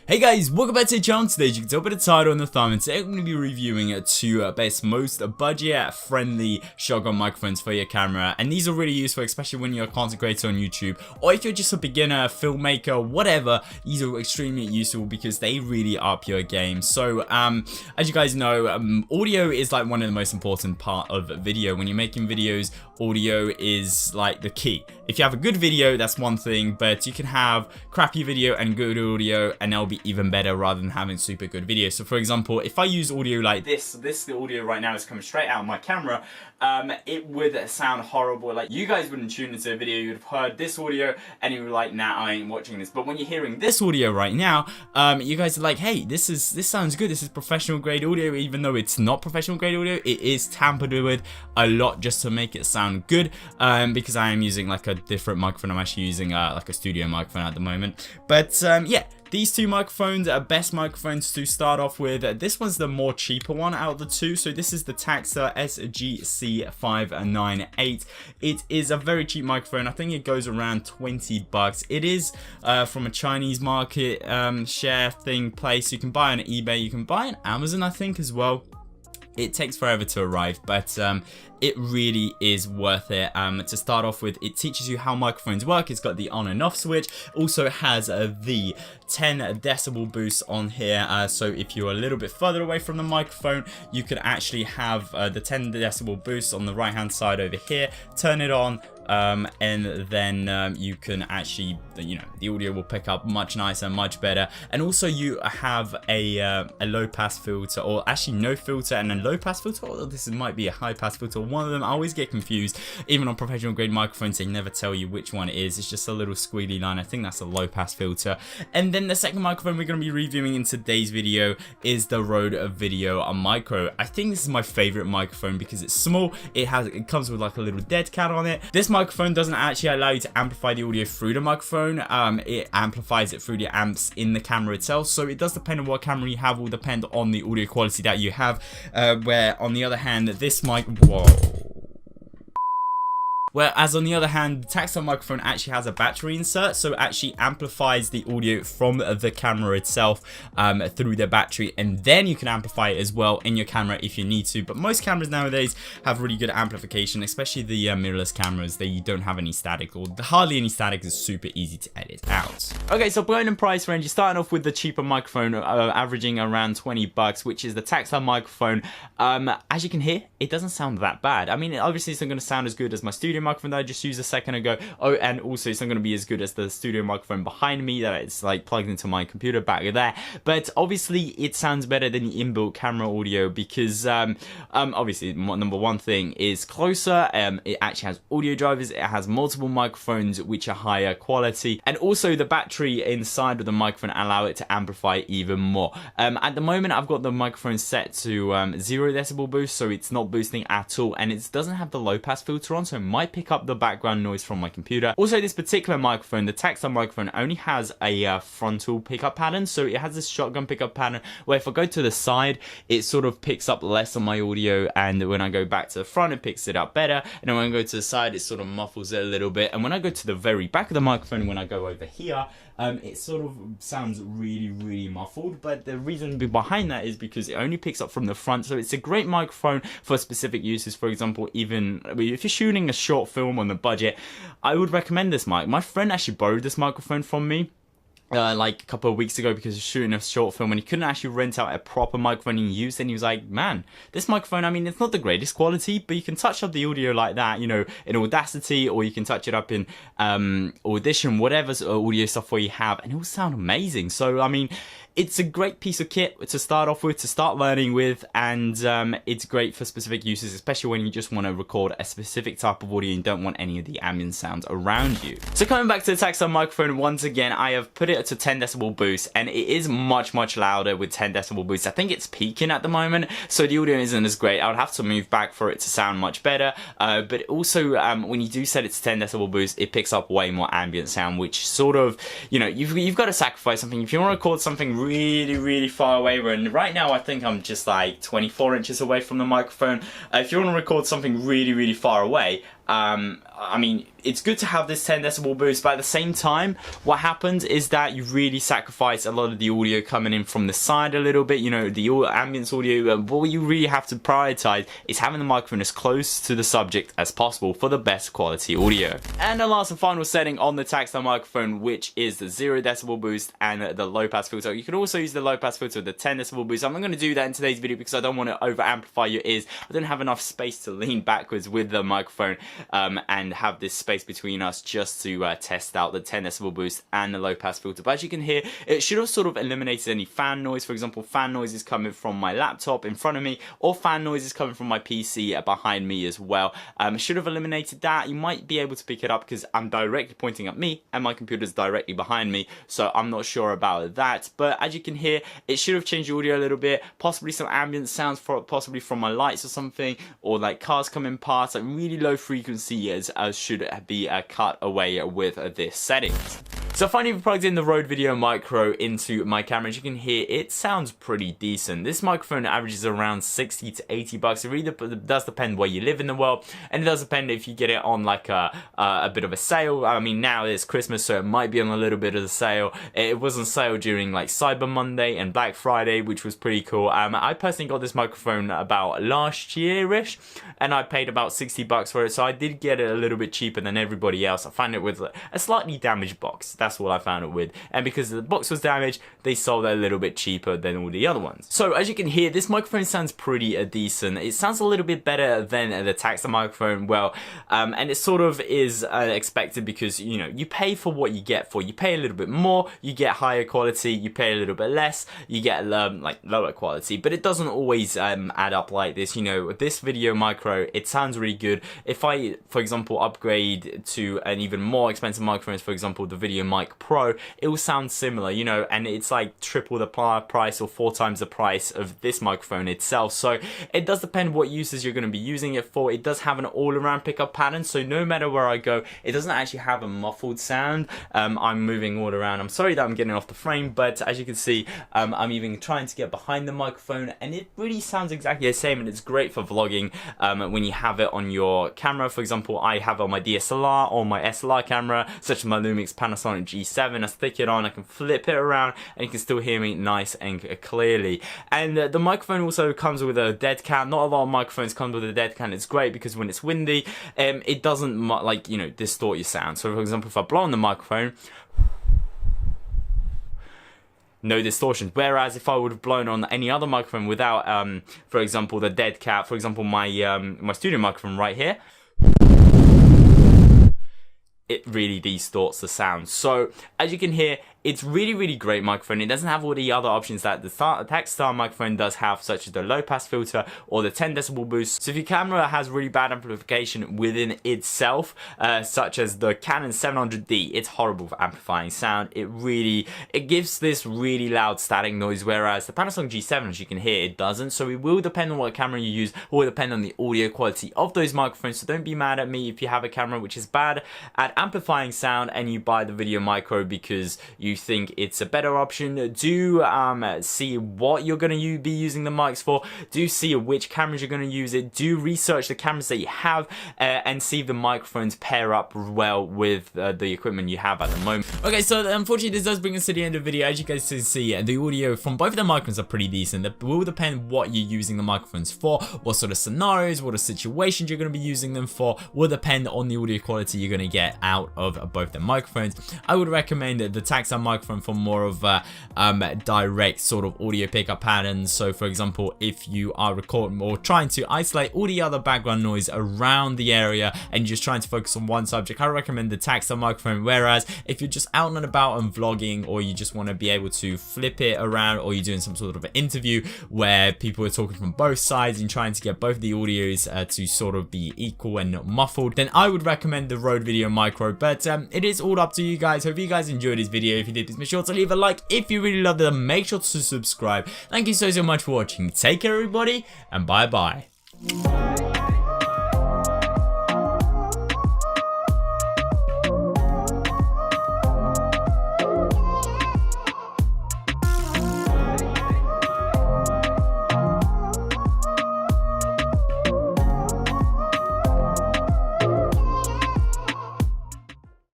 Hey guys, welcome back to the channel. Today you can tell by the title and the thumb, and today I'm going to be reviewing two best, most budget friendly shotgun microphones for your camera, and these are really useful especially when you're a content creator on YouTube, or if you're just a beginner, filmmaker, whatever. These are extremely useful because they really up your game. So as you guys know, audio is like one of the most important part of video. When you're making videos, audio is like the key. If you have a good video, that's one thing, but you can have crappy video and good audio and they'll be even better rather than having super good video. So for example, if I use audio like this, the audio right now is coming straight out of my camera, it would sound horrible. Like, you guys wouldn't tune into a video, you'd have heard this audio and you were like, nah, I ain't watching this. But when you're hearing this audio right now, you guys are like, hey, this sounds good, this is professional grade audio. Even though it's not professional grade audio, it is tampered with a lot just to make it sound good, because I am using like a different microphone. I'm actually using like a studio microphone at the moment. But yeah, these two microphones are best microphones to start off with. This one's the more cheaper one out of the two. So this is the Taxa SGC598. It is a very cheap microphone. I think it goes around 20 bucks. It is from a Chinese market share thing place. You can buy on eBay, you can buy on Amazon I think as well. It takes forever to arrive, but it really is worth it. To start off with, it teaches you how microphones work. It's got the on and off switch. Also has the 10 decibel boost on here. So if you're a little bit further away from the microphone, you can actually have the 10 decibel boost on the right hand side over here. Turn it on. And then you can actually, you know, the audio will pick up much nicer, much better. And also you have a low pass filter, or actually no filter and a low pass filter, or this might be a high pass filter. One of them, I always get confused. Even on professional grade microphones, they never tell you which one it is. It's just a little squiggly line. I think that's a low pass filter. And then the second microphone we're going to be reviewing in today's video is the Rode Video Micro. I think this is my favorite microphone because it's small. It comes with like a little dead cat on it. This microphone doesn't actually allow you to amplify the audio through the microphone. It amplifies it through the amps in the camera itself, so it does depend on what camera you have, will depend on the audio quality that you have, where on the other hand this mic, whereas on the other hand, the Taxa microphone actually has a battery insert, so it actually amplifies the audio from the camera itself through the battery, and then you can amplify it as well in your camera if you need to. But most cameras nowadays have really good amplification, especially the mirrorless cameras. They don't have any static, or hardly any static. Is super easy to edit out. Okay, so going in price range, you're starting off with the cheaper microphone, averaging around 20 bucks, which is the Taxa microphone. As you can hear, it doesn't sound that bad. I mean, obviously it's not going to sound as good as my studio microphone that I just used a second ago. Oh, and also it's not going to be as good as the studio microphone behind me that it's like plugged into my computer back there. But obviously it sounds better than the inbuilt camera audio because obviously number one thing is closer. It actually has audio drivers. It has multiple microphones which are higher quality, and also the battery inside of the microphone allow it to amplify even more. At the moment I've got the microphone set to 0 decibel boost, so it's not boosting at all, and it doesn't have the low pass filter on, so it might pick up the background noise from my computer. Also, this particular microphone, the Taxa microphone, only has a frontal pickup pattern, so it has this shotgun pickup pattern where if I go to the side, it sort of picks up less on my audio, and when I go back to the front, it picks it up better, and then when I go to the side, it sort of muffles it a little bit, and when I go to the very back of the microphone, when I go over here, it sort of sounds really muffled. But the reason behind that is because it only picks up from the front, so it's a great microphone for specific uses. For example, even if you're shooting a short film on the budget, I would recommend this mic. My friend actually borrowed this microphone from me like a couple of weeks ago because he was shooting a short film and he couldn't actually rent out a proper microphone he used, and he was like, man, this microphone, I mean, it's not the greatest quality, but you can touch up the audio like that, you know, in Audacity, or you can touch it up in Audition, whatever audio software you have, and it will sound amazing. So I mean, it's a great piece of kit to start off with, to start learning with, and it's great for specific uses, especially when you just want to record a specific type of audio and don't want any of the ambient sounds around you. So coming back to the Taxa microphone, once again, I have put it to 10 decibel boost, and it is much louder with 10 decibel boost. I think it's peaking at the moment, so the audio isn't as great. I would have to move back for it to sound much better, but also when you do set it to 10 decibel boost, it picks up way more ambient sound, which sort of, you know, you've got to sacrifice something. If you want to record something really far away, and right now I think I'm just like 24 inches away from the microphone. If you want to record something really far away, I mean, it's good to have this 10 decibel boost, but at the same time, what happens is that you really sacrifice a lot of the audio coming in from the side a little bit, you know, the ambience audio. What you really have to prioritize is having the microphone as close to the subject as possible for the best quality audio. And the last and final setting on the tactile microphone, which is the 0 decibel boost and the low pass filter. You can also use the low pass filter with the 10 decibel boost. I'm not going to do that in today's video because I don't want to over amplify your ears. I don't have enough space to lean backwards with the microphone and have this space between us just to test out the 10 decibel boost and the low pass filter. But as you can hear, it should have sort of eliminated any fan noise. For example, fan noise is coming from my laptop in front of me, or fan noise is coming from my PC behind me as well. Should have eliminated that. You might be able to pick it up because I'm directly pointing at me and my computer's directly behind me, so I'm not sure about that. But as you can hear, it should have changed the audio a little bit, possibly some ambient sounds possibly from my lights or something, or like cars coming past, like really low frequency as should be cut away with this setting. So finally, we plugged in the Rode Video Micro into my camera. As you can hear, it sounds pretty decent. This microphone averages around 60 to 80 bucks. It really does depend where you live in the world, and it does depend if you get it on like a bit of a sale. I mean, now it's Christmas, so it might be on a little bit of a sale. It was on sale during like Cyber Monday and Black Friday, which was pretty cool. I personally got this microphone about last year-ish, and I paid about 60 bucks for it, so I did get it a little bit cheaper than everybody else. I found it with a slightly damaged box. That's what I found it with, and because the box was damaged, they sold it a little bit cheaper than all the other ones. So as you can hear, this microphone sounds pretty decent. It sounds a little bit better than the tactile microphone, well, and it sort of is expected because, you know, you pay for what you get for. You pay a little bit more, you get higher quality. You pay a little bit less, you get like lower quality. But it doesn't always add up like this. You know, this Video Micro, it sounds really good. If I, for example, upgrade to an even more expensive microphone, for example, the Video Mic Pro, it will sound similar, you know, and it's like triple the price or 4 times the price of this microphone itself. So it does depend what uses you're going to be using it for. It does have an all-around pickup pattern, so no matter where I go, it doesn't actually have a muffled sound. I'm moving all around. I'm sorry that I'm getting off the frame, but as you can see, I'm even trying to get behind the microphone, and it really sounds exactly the same, and it's great for vlogging when you have it on your camera. For example, I have it on my DSLR or my SLR camera, such as my Lumix Panasonic G7. I stick it on, I can flip it around, and you can still hear me nice and clearly. And the microphone also comes with a dead cat. Not a lot of microphones come with a dead cat. It's great because when it's windy, it doesn't like, you know, distort your sound. So for example, if I blow on the microphone, no distortion. Whereas if I would have blown on any other microphone without, for example, the dead cat, for example, my my studio microphone right here, it really distorts the sound. So as you can hear, it's really great microphone. It doesn't have all the other options that the tactile microphone does have, such as the low pass filter or the 10 decibel boost. So if your camera has really bad amplification within itself, such as the Canon 700D, it's horrible for amplifying sound. It gives this really loud static noise, whereas the Panasonic G7, as you can hear, it doesn't. So it will depend on what camera you use, or depend on the audio quality of those microphones. So don't be mad at me if you have a camera which is bad at amplifying sound and you buy the Video Micro because you think it's a better option. Do see what you're going to be using the mics for. Do see which cameras you're going to use it. Do research the cameras that you have and see if the microphones pair up well with the equipment you have at the moment. Okay, so unfortunately this does bring us to the end of the video. As you guys can see, the audio from both of the microphones are pretty decent. It will depend what you're using the microphones for, what sort of scenarios, what situations you're going to be using them for, will depend on the audio quality you're going to get out of both the microphones. I would recommend the tactile microphone for more of direct sort of audio pickup patterns. So for example, if you are recording or trying to isolate all the other background noise around the area and you're just trying to focus on one subject, I recommend the tactile microphone. Whereas if you're just out and about and vlogging, or you just want to be able to flip it around, or you're doing some sort of an interview where people are talking from both sides and trying to get both the audios to sort of be equal and not muffled, then I would recommend the Rode Video Micro. But it is all up to you guys. Hope you guys enjoyed this video. If you did, please make sure to leave a like. If you really loved it, make sure to subscribe. Thank you so much for watching. Take care everybody, and bye bye.